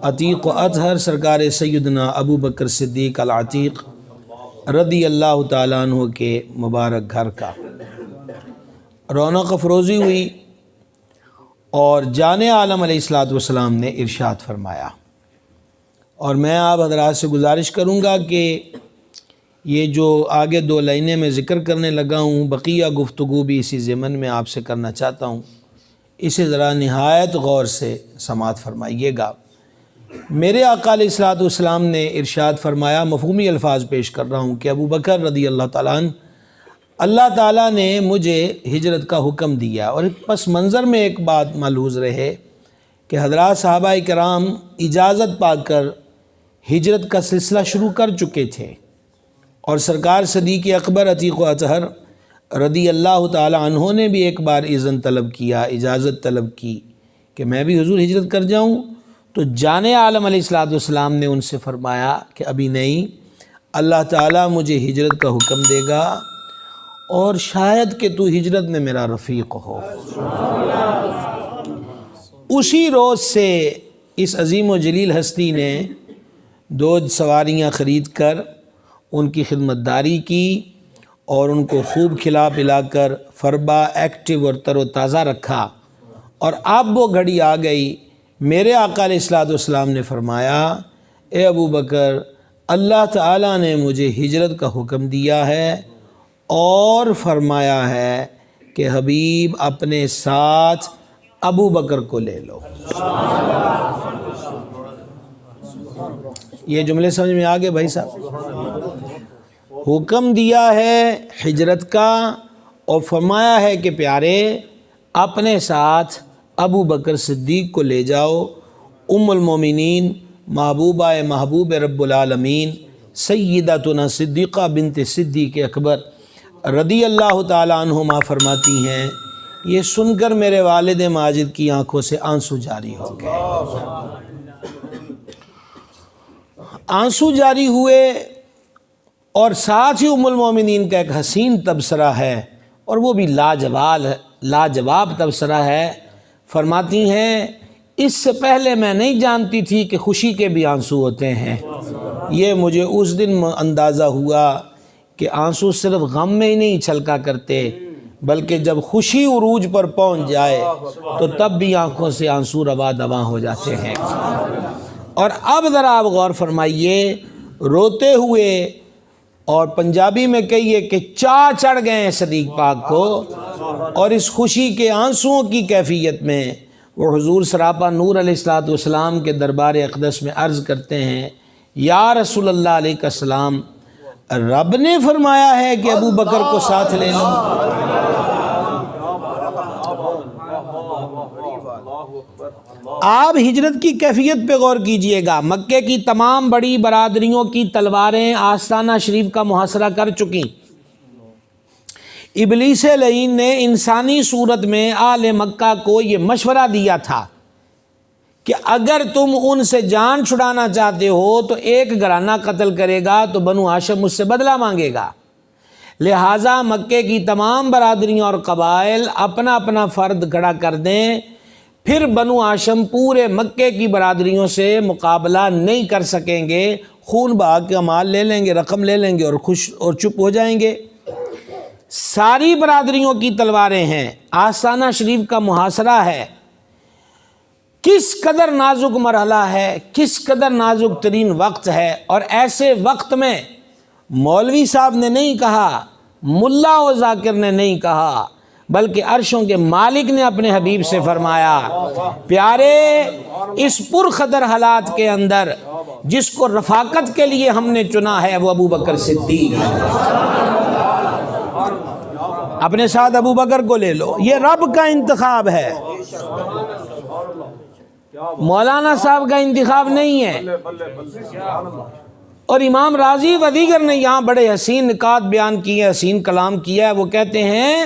عتیق و اطہر سرکار سیدنا ابو بکر صدیق العتیق رضی اللہ تعالیٰ عنہ کے مبارک گھر کا رونق افروزی ہوئی، اور جان عالم علیہ الصلوۃ والسلام نے ارشاد فرمایا، اور میں آپ حضرات سے گزارش کروں گا کہ یہ جو آگے 2 لائنیں میں ذکر کرنے لگا ہوں، بقیہ گفتگو بھی اسی ضمن میں آپ سے کرنا چاہتا ہوں، اسے ذرا نہایت غور سے سماعت فرمائیے گا۔ میرے آقا علیہ الصلوۃ والسلام نے ارشاد فرمایا، مفہومی الفاظ پیش کر رہا ہوں کہ ابو بکر رضی اللہ تعالیٰ عنہ، اللہ تعالیٰ نے مجھے ہجرت کا حکم دیا۔ اور پس منظر میں ایک بات ملحوظ رہے کہ حضرات صحابہ کرام اجازت پا کر ہجرت کا سلسلہ شروع کر چکے تھے، اور سرکار صدیق اکبر عتیق و اطہر رضی اللہ تعالیٰ عنہ نے بھی ایک بار اذن طلب کیا، اجازت طلب کی کہ میں بھی حضور ہجرت کر جاؤں، تو جان عالم علیہ الصلوۃ والسلام نے ان سے فرمایا کہ ابھی نہیں، اللہ تعالیٰ مجھے ہجرت کا حکم دے گا، اور شاید کہ تو ہجرت میں میرا رفیق ہو۔ اسی روز سے اس عظیم و جلیل ہستی نے 2 سواریاں خرید کر ان کی خدمت داری کی، اور ان کو خوب کھلا پلا کر فربا، ایکٹیو اور تر و تازہ رکھا، اور اب وہ گھڑی آ گئی۔ میرے آقا علیہ الصلوۃ والسلام نے فرمایا، اے ابو بکر، اللہ تعالیٰ نے مجھے ہجرت کا حکم دیا ہے، اور فرمایا ہے کہ حبیب اپنے ساتھ ابو بکر کو لے لو۔ یہ جملے سمجھ میں آگے بھائی صاحب؟ حکم دیا ہے ہجرت کا، اور فرمایا ہے کہ پیارے اپنے ساتھ ابو بکر صدیق کو لے جاؤ، ام المومنین، محبوبہ محبوب رب العالمین، سیدتنا صدیقہ بنت صدیق اکبر رضی اللہ تعالیٰ عنہما فرماتی ہیں، یہ سن کر میرے والد ماجد کی آنکھوں سے آنسو جاری ہو گئے۔ آنسو جاری ہوئے، اور ساتھ ہی ام المومنین کا ایک حسین تبصرہ ہے، اور وہ بھی لاجواب تبصرہ ہے۔ فرماتی ہیں، اس سے پہلے میں نہیں جانتی تھی کہ خوشی کے بھی آنسو ہوتے ہیں، یہ مجھے اس دن اندازہ ہوا کہ آنسو صرف غم میں ہی نہیں چھلکا کرتے، بلکہ جب خوشی عروج پر پہنچ جائے تو تب بھی آنکھوں سے آنسو رواں دواں ہو جاتے ہیں۔ اور اب ذرا آپ غور فرمائیے، روتے ہوئے، اور پنجابی میں کہیے کہ چڑھ گئے ہیں صدیق پاک کو، اور اس خوشی کے آنسوؤں کی کیفیت میں وہ حضور سراپا نور علیہ الصلوۃ والسلام کے دربار اقدس میں عرض کرتے ہیں، یا رسول اللہ علیہ السلام، رب نے فرمایا ہے کہ ابو بکر کو ساتھ لے لو۔ آپ ہجرت کی کیفیت پہ غور کیجئے گا۔ مکے کی تمام بڑی برادریوں کی تلواریں آستانہ شریف کا محاصرہ کر چکی۔ ابلیس لعین نے انسانی صورت میں آل مکہ کو یہ مشورہ دیا تھا کہ اگر تم ان سے جان چھڑانا چاہتے ہو تو ایک گھرانہ قتل کرے گا تو بنو ہاشم مجھ سے بدلہ مانگے گا، لہٰذا مکے کی تمام برادریوں اور قبائل اپنا اپنا فرد کھڑا کر دیں، پھر بنو ہاشم پورے مکے کی برادریوں سے مقابلہ نہیں کر سکیں گے، خون بہا کا مال لے لیں گے، رقم لے لیں گے، اور خوش اور چپ ہو جائیں گے۔ ساری برادریوں کی تلواریں ہیں، آستانہ شریف کا محاصرہ ہے۔ کس قدر نازک مرحلہ ہے، کس قدر نازک ترین وقت ہے، اور ایسے وقت میں مولوی صاحب نے نہیں کہا، ملا و ذاکر نے نہیں کہا، بلکہ عرشوں کے مالک نے اپنے حبیب سے فرمایا، پیارے اس پرخطر حالات کے اندر جس کو رفاقت کے لیے ہم نے چنا ہے وہ ابو بکر صدیق ہے، اپنے ساتھ ابو بکر کو لے لو۔ یہ رب کا انتخاب ہے، مولانا صاحب کا انتخاب نہیں ہے۔ اور امام راضی و دیگر نے یہاں بڑے حسین نکات بیان کیے، حسین کلام کیا ہے۔ وہ کہتے ہیں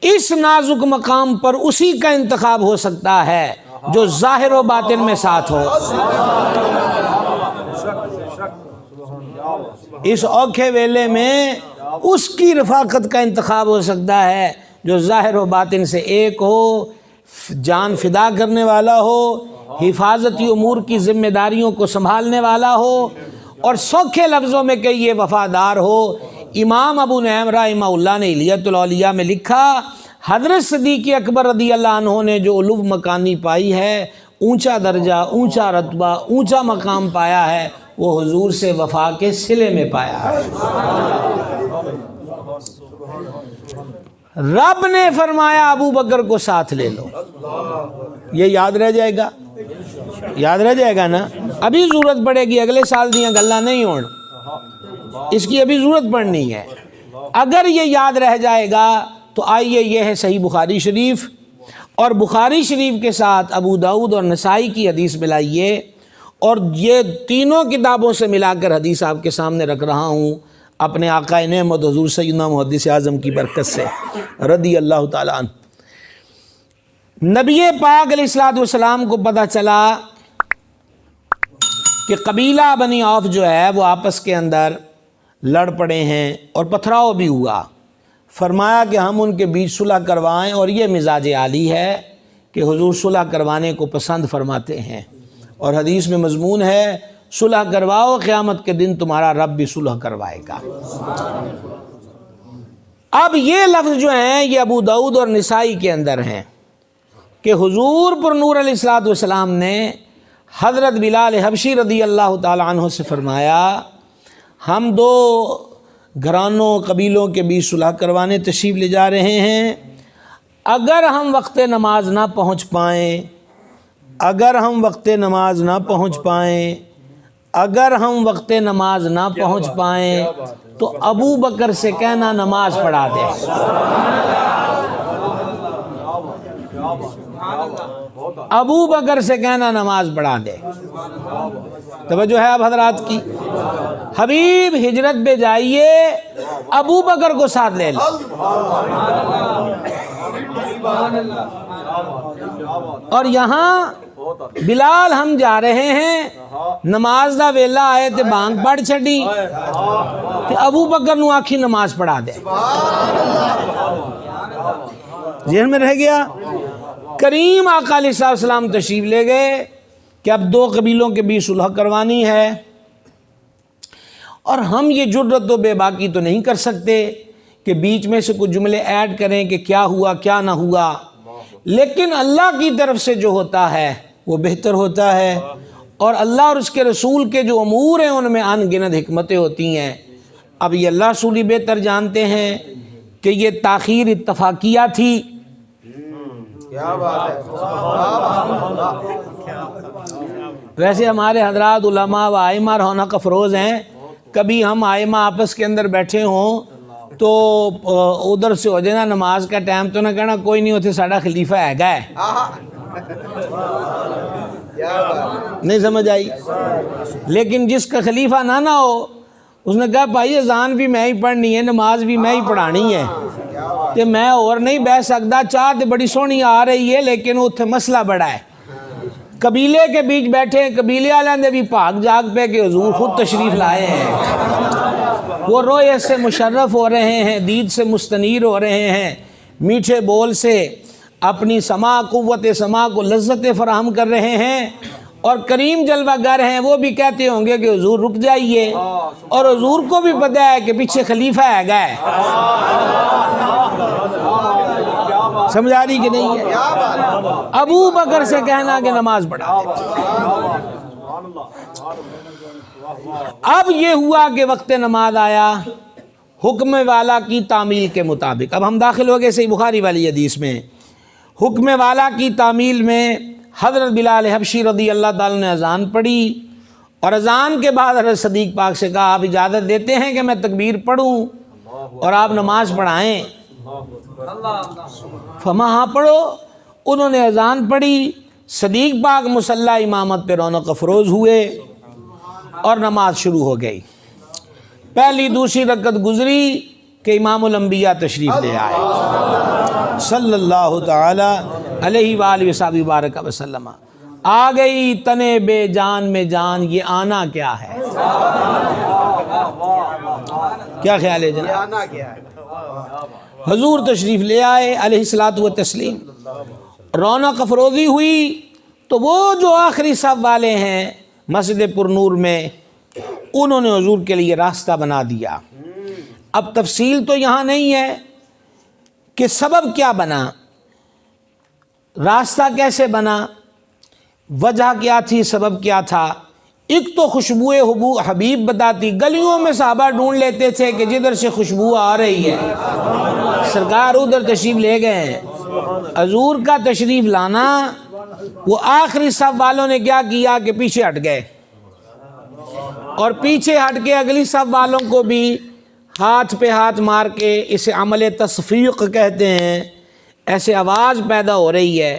اس نازک مقام پر اسی کا انتخاب ہو سکتا ہے جو ظاہر و باطن میں ساتھ ہو۔ اس اوکھے ویلے میں اس کی رفاقت کا انتخاب ہو سکتا ہے جو ظاہر و باطن سے ایک ہو، جان فدا کرنے والا ہو، حفاظتی امور کی ذمہ داریوں کو سنبھالنے والا ہو اور سوکھے لفظوں میں کہیے وفادار ہو۔ امام ابو نعیم رحمہ اللہ نے حلیۃ الاولیاء میں لکھا، حضرت صدیق اکبر رضی اللہ عنہ نے جو علو مکانی پائی ہے، اونچا درجہ، اونچا رتبہ، اونچا مقام پایا ہے، وہ حضور سے وفا کے صلے میں پایا ہے۔ رب نے فرمایا ابو بکر کو ساتھ لے لو۔ یہ یاد رہ جائے گا، یاد رہ جائے گا نا؟ ابھی ضرورت پڑے گی، اگلے سال دیاں گلاں نہیں ہون، اس کی ابھی ضرورت پڑنی ہے۔ اگر یہ یاد رہ جائے گا تو آئیے، یہ ہے صحیح بخاری شریف، اور بخاری شریف کے ساتھ ابو داؤد اور نسائی کی حدیث ملائیے، اور یہ تینوں کتابوں سے ملا کر حدیث آپ کے سامنے رکھ رہا ہوں اپنے آقا نعمت حضور سیدنا محدث اعظم کی برکت سے رضی اللہ تعالیٰ عنہ۔ نبی پاک علیہ الصلوۃ والسلام کو پتہ چلا کہ قبیلہ بنی عوف جو ہے وہ آپس کے اندر لڑ پڑے ہیں اور پتھراؤ بھی ہوا۔ فرمایا کہ ہم ان کے بیچ صلح کروائیں، اور یہ مزاج عالی ہے کہ حضور صلح کروانے کو پسند فرماتے ہیں، اور حدیث میں مضمون ہے صلح کرواؤ، قیامت کے دن تمہارا رب بھی صلح کروائے گا۔ اب یہ لفظ جو ہیں یہ ابو داؤد اور نسائی کے اندر ہیں کہ حضور پر نور علیہ الصلوۃ والسلام نے حضرت بلال حبشی رضی اللہ تعالیٰ عنہ سے فرمایا، ہم دو گھرانوں قبیلوں کے بیچ صلح کروانے تشریف لے جا رہے ہیں، اگر ہم وقت نماز نہ پہنچ پائیں، اگر ہم وقت نماز نہ پہنچ پائیں، اگر ہم وقت نماز نہ پہنچ پائیں تو ابو بکر سے کہنا نماز پڑھا دے۔ ابو بکر سے کہنا نماز پڑھا دے۔ توجہ ہے اب حضرات کی؟ حبیب ہجرت پہ جائیے، ابو بکر کو ساتھ لے لو۔ اور یہاں بلال ہم جا رہے ہیں، نماز دا ویلا آئے تے بانگ پڑھ چھڑی تے ابو بکر نو آکھی نماز پڑھا دے۔ ذہن میں رہ گیا؟ کریم آقا علیہ السلام تشریف لے گئے کہ اب دو قبیلوں کے بیچ صلح کروانی ہے، اور ہم یہ جرت و بے باکی تو نہیں کر سکتے کہ بیچ میں سے کچھ جملے ایڈ کریں کہ کیا ہوا کیا نہ ہوا، لیکن اللہ کی طرف سے جو ہوتا ہے وہ بہتر ہوتا ہے، اور اللہ اور اس کے رسول کے جو امور ہیں ان میں ان گنت حکمتیں ہوتی ہیں۔ اب یہ اللہ رسولی بہتر جانتے ہیں کہ یہ تاخیر اتفاقیہ تھی، ویسے ہمارے حضرات علماء و ائمہ رونق افروز ہیں، کبھی ہم ائمہ آپس کے اندر بیٹھے ہوں تو ادھر سے ہو جائے نا نماز کا ٹائم تو نہ کہنا کوئی نہیں ہوتے ساڑھا خلیفہ ہے گا ہے، نہیں سمجھ آئی؟ لیکن جس کا خلیفہ نہ ہو اس نے کہا بھائی اذان بھی میں ہی پڑھنی ہے، نماز بھی میں ہی پڑھانی ہے، کہ میں اور نہیں بہ سکتا، چاہ تے بڑی سونی آ رہی ہے لیکن اتنے مسئلہ بڑا ہے۔ قبیلے کے بیچ بیٹھے، قبیلے والے نے بھی بھاگ جاگ پہ کہ حضور خود تشریف لائے ہیں، وہ رویت سے مشرف ہو رہے ہیں، دید سے مستنیر ہو رہے ہیں، میٹھے بول سے اپنی سماع قوت سماع کو لذت فراہم کر رہے ہیں، اور کریم جلوہ گر ہیں وہ بھی کہتے ہوں گے کہ حضور رک جائیے، اور حضور کو بھی پتہ ہے کہ پیچھے خلیفہ ہے گا ہے۔ سمجھ آ رہی کہ نہیں ہے؟ ابو بکر سے کہنا کہ نماز پڑھا دے۔ اب یہ ہوا کہ وقت نماز آیا حکم والا کی تعمیل کے مطابق۔ اب ہم داخل ہو گئے صحیح بخاری والی حدیث میں۔ حکم والا کی تعمیل میں حضرت بلال حبشی رضی اللہ تعالیٰ نے اذان پڑھی، اور اذان کے بعد حضرت صدیق پاک سے کہا آپ اجازت دیتے ہیں کہ میں تکبیر پڑھوں اور آپ نماز پڑھائیں؟ فما ہاں پڑھو۔ انہوں نے اذان پڑھی، صدیق پاک مصلی امامت پہ رونق افروز ہوئے اور نماز شروع ہو گئی۔ پہلی دوسری رکعت گزری کہ امام الانبیاء تشریف لے آئے صلی اللہ تعالی علیہ وآلہ وصحبہ بارک وسلم۔ آ گئی تنے بے جان میں جان، یہ آنا کیا ہے؟ کیا خیال ہے جناب؟ حضور تشریف لے آئے علیہ الصلوۃ والتسلیم، رونق افروزی ہوئی، تو وہ جو آخری صف والے ہیں مسجد پرنور میں، انہوں نے حضور کے لیے راستہ بنا دیا۔ اب تفصیل تو یہاں نہیں ہے کہ سبب کیا بنا، راستہ کیسے بنا، وجہ کیا تھی، سبب کیا تھا۔ ایک تو خوشبو حبیب بتاتی، گلیوں میں صحابہ ڈھونڈ لیتے تھے کہ جدھر سے خوشبو آ رہی ہے سرکار ادھر تشریف لے گئے ہیں۔ حضور کا تشریف لانا، وہ آخری صف والوں نے کیا کیا کہ پیچھے ہٹ گئے، اور پیچھے ہٹ کے اگلی صف والوں کو بھی ہاتھ پہ ہاتھ مار کے، اسے عمل تصفیق کہتے ہیں، ایسے آواز پیدا ہو رہی ہے،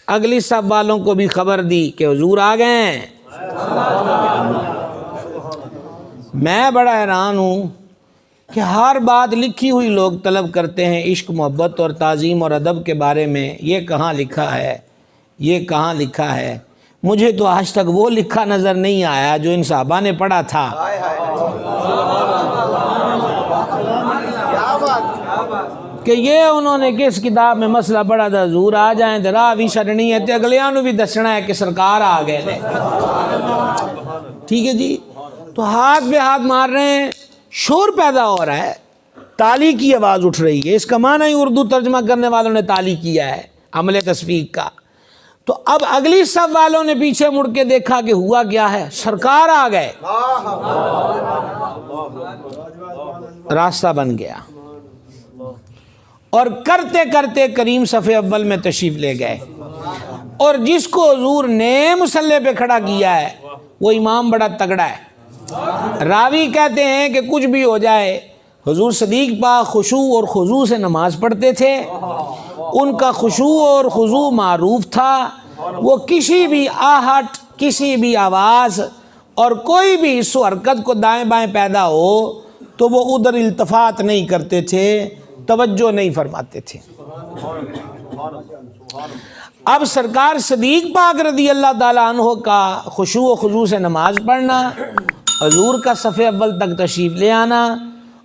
اگلی صف والوں کو بھی خبر دی کہ حضور آ گئے ہیں۔ میں بڑا حیران ہوں کہ ہر بات لکھی ہوئی لوگ طلب کرتے ہیں، عشق، محبت اور تعظیم اور ادب کے بارے میں، یہ کہاں لکھا ہے، یہ کہاں لکھا ہے؟ مجھے تو آج تک وہ لکھا نظر نہیں آیا جو ان صحابہ نے پڑھا تھا۔ کہ یہ انہوں نے کس کتاب میں مسئلہ پڑھا تھا، حضور آ جائیں تو راہ بھی چھڑنی ہے تے اگلیاں نو بھی دسنا ہے کہ سرکار آ گئے نے۔ ٹھیک ہے جی، تو ہاتھ پہ ہاتھ مار رہے ہیں، شور پیدا ہو رہا ہے، تالی کی آواز اٹھ رہی ہے۔ اس کا معنی ہی اردو ترجمہ کرنے والوں نے تالی کیا ہے، عمل تصفیق کا۔ تو اب اگلی صف والوں نے پیچھے مڑ کے دیکھا کہ ہوا کیا ہے، سرکار آ گئے، راستہ بن گیا، اور کرتے کرتے کریم صف اول میں تشریف لے گئے، اور جس کو حضور نے مصلی پہ کھڑا کیا ہے وہ امام بڑا تگڑا ہے۔ راوی کہتے ہیں کہ کچھ بھی ہو جائے، حضور صدیق پاک خشوع اور خضوع سے نماز پڑھتے تھے، ان کا خشوع اور خضوع معروف تھا، وہ کسی بھی آہٹ، کسی بھی آواز اور کوئی بھی حص و حرکت کو دائیں بائیں پیدا ہو تو وہ ادھر التفات نہیں کرتے تھے، توجہ نہیں فرماتے تھے۔ اب سرکار صدیق پاک رضی اللہ تعالیٰ عنہ کا خشوع و خضوع سے نماز پڑھنا، حضور کا صف اول تک تشریف لے آنا،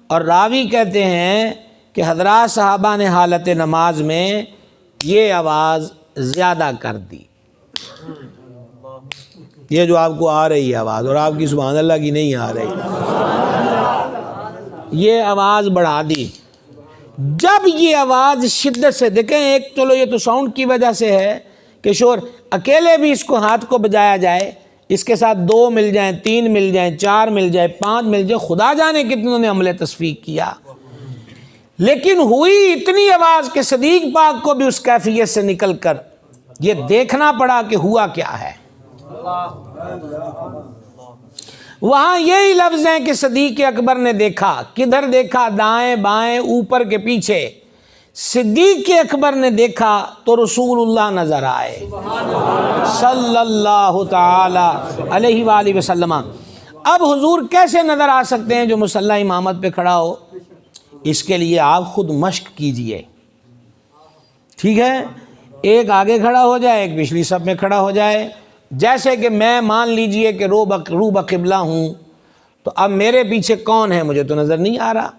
اور راوی کہتے ہیں کہ حضرات صحابہ نے حالت نماز میں یہ آواز زیادہ کر دی، یہ جو آپ کو آ رہی ہے آواز، اور آپ کی سبحان اللہ کی نہیں آ رہی، یہ آواز بڑھا دی۔ جب یہ آواز شدت سے، دیکھیں ایک چلو یہ تو ساؤنڈ کی وجہ سے ہے کہ شور، اکیلے بھی اس کو ہاتھ کو بجایا جائے، اس کے ساتھ 2 مل جائیں، 3 مل جائیں، 4 مل جائیں، 5 مل جائیں، خدا جانے کتنوں نے عمل تصفیق کیا، لیکن ہوئی اتنی آواز کہ صدیق پاک کو بھی اس کیفیت سے نکل کر یہ دیکھنا پڑا کہ ہوا کیا ہے۔ وہاں یہی لفظ ہیں کہ صدیق اکبر نے دیکھا، کدھر دیکھا؟ دائیں بائیں، اوپر کے پیچھے۔ صدیق اکبر نے دیکھا تو رسول اللہ نظر آئے صلی اللہ تعالی علیہ وآلہ وسلم۔ اب حضور کیسے نظر آ سکتے ہیں جو مصلی امامت پہ کھڑا ہو؟ اس کے لیے آپ خود مشق کیجئے، ٹھیک ہے؟ ایک آگے کھڑا ہو جائے، ایک پچھلی صف میں کھڑا ہو جائے۔ جیسے کہ میں مان لیجئے کہ رو بقبلہ ہوں، تو اب میرے پیچھے کون ہے مجھے تو نظر نہیں آ رہا،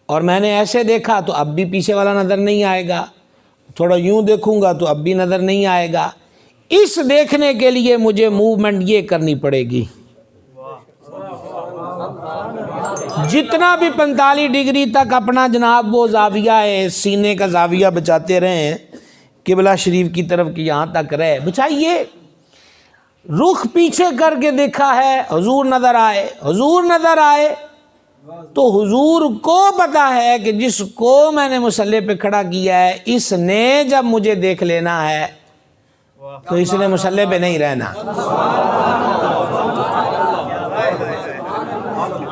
اور میں نے ایسے دیکھا تو اب بھی پیچھے والا نظر نہیں آئے گا، تھوڑا یوں دیکھوں گا تو اب بھی نظر نہیں آئے گا۔ اس دیکھنے کے لیے مجھے موومنٹ یہ کرنی پڑے گی، جتنا بھی 45 ڈگری تک اپنا جناب وہ زاویہ ہے، سینے کا زاویہ بچاتے رہیں قبلہ شریف کی طرف کہ یہاں تک رہے، بچائیے۔ رخ پیچھے کر کے دیکھا ہے، حضور نظر آئے، حضور نظر آئے تو حضور کو پتا ہے کہ جس کو میں نے مصلی پہ کھڑا کیا ہے اس نے جب مجھے دیکھ لینا ہے تو اس نے مصلی پہ نہیں رہنا۔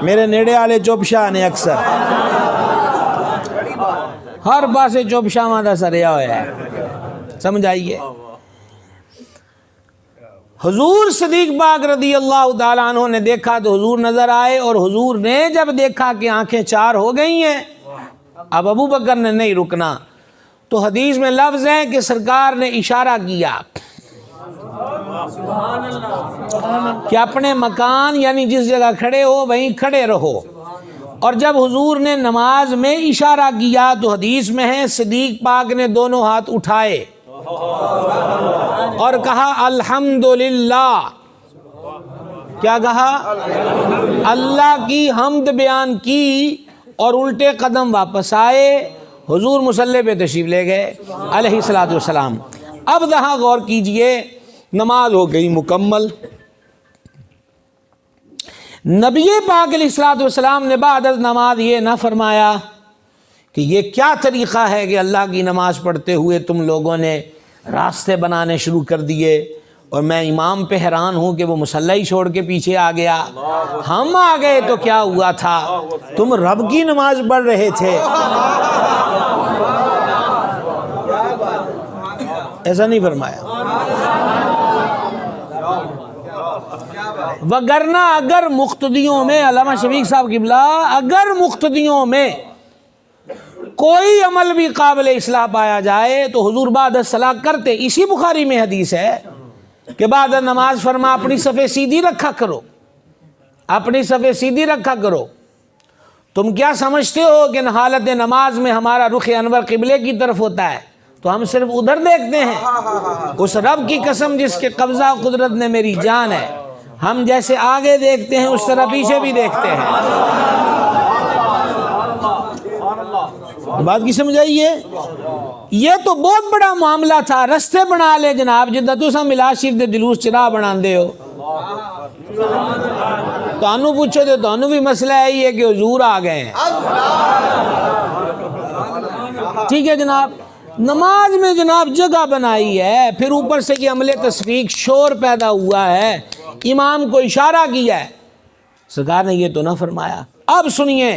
میرے نیڑے والے چوپ شاہ نے اکثر ہر پاسے چوپ شاہ دا سریا ہوا ہے، سمجھ آئیے۔ حضور صدیق پاک رضی اللہ تعالیٰ عنہ نے دیکھا تو حضور نظر آئے، اور حضور نے جب دیکھا کہ آنکھیں 4 ہو گئی ہیں، اب ابو بکر نے نہیں رکنا، تو حدیث میں لفظ ہے کہ سرکار نے اشارہ کیا کہ اپنے مکان یعنی جس جگہ کھڑے ہو وہیں کھڑے رہو، اور جب حضور نے نماز میں اشارہ کیا تو حدیث میں ہے صدیق پاک نے دونوں ہاتھ اٹھائے اور کہا الحمدللہ. کیا کہا؟ اللہ کی حمد بیان کی اور الٹے قدم واپس آئے. حضور مصلی پہ تشریف لے گئے علیہ الصلوۃ والسلام. اب یہاں غور کیجئے، نماز ہو گئی مکمل. نبی پاک علیہ الصلوۃ والسلام نے بعد از نماز یہ نہ فرمایا کہ یہ کیا طریقہ ہے کہ اللہ کی نماز پڑھتے ہوئے تم لوگوں نے راستے بنانے شروع کر دیے، اور میں امام پہ حیران ہوں کہ وہ مصلی چھوڑ کے پیچھے آ گیا. ہم آ گئے تو کیا ہوا تھا؟ تم رب کی نماز پڑھ رہے تھے. ایسا نہیں فرمایا. وگرنہ اگر مقتدیوں میں، علامہ شفیق صاحب قبلہ، اگر مقتدیوں میں کوئی عمل بھی قابل اصلاح پایا جائے تو حضور بعد الصلاۃ کرتے. اسی بخاری میں حدیث ہے کہ بعد نماز فرما اپنی صفیں سیدھی رکھا کرو، اپنی صفیں سیدھی رکھا کرو. تم کیا سمجھتے ہو کہ حالت نماز میں ہمارا رخ انور قبلے کی طرف ہوتا ہے تو ہم صرف ادھر دیکھتے ہیں؟ اس رب کی قسم جس کے قبضہ قدرت نے میری جان ہے، ہم جیسے آگے دیکھتے ہیں اس طرح پیچھے بھی دیکھتے ہیں. بات کی سمجھ آئی ہے؟ یہ تو بہت بڑا معاملہ تھا. رستے بنا لے جناب جدہ تسا ملا شریف دے جلوس چراہ بنا دے ہو. تانوں پوچھو تو تانوں بھی مسئلہ ہے یہ کہ حضور آ گئے ہیں. ٹھیک ہے جناب. نماز میں جناب جگہ بنائی ہے، پھر اوپر سے یہ عمل تصفیق شور پیدا ہوا ہے، امام کو اشارہ کیا ہے. سرکار نے یہ تو نہ فرمایا. اب سنیے،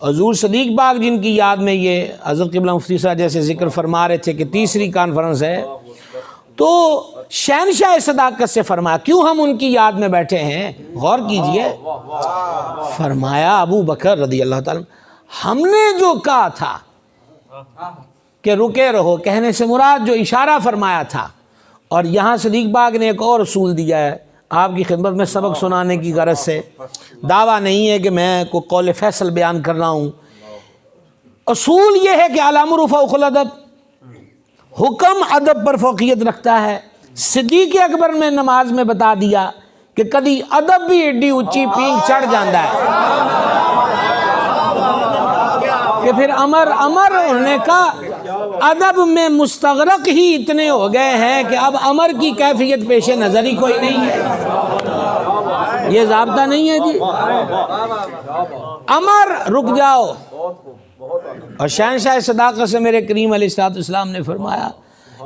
حضور صدیق پاک جن کی یاد میں یہ حضرت قبلہ مفتی صاحب جیسے ذکر فرما رہے تھے کہ تیسری کانفرنس ہے، تو شہنشاہ صداقت سے فرمایا. کیوں ہم ان کی یاد میں بیٹھے ہیں؟ غور کیجئے. فرمایا ابو بکر رضی اللہ تعالیٰ ہم نے جو کہا تھا کہ رکے رہو، کہنے سے مراد جو اشارہ فرمایا تھا، اور یہاں صدیق پاک نے ایک اور اصول دیا ہے آپ کی خدمت میں سبق سنانے کی غرض سے. دعویٰ نہیں ہے کہ میں کوئی قول فیصل بیان کر رہا ہوں. اصول یہ ہے کہ الامر فوق الادب، حکم ادب پر فوقیت رکھتا ہے. صدیق اکبر نے نماز میں بتا دیا کہ کدی ادب بھی ایڈی اونچی پینک چڑھ جاتا ہے کہ پھر امر انہوں نے کہا ادب میں مستغرق ہی اتنے ہو گئے ہیں کہ اب امر کی کیفیت پیش نظر ہی کوئی نہیں ہے. یہ ضابطہ نہیں ہے جی. امر رک جاؤ. اور شہنشاہ صداقت سے میرے کریم علیہ الصلوۃ والسلام نے فرمایا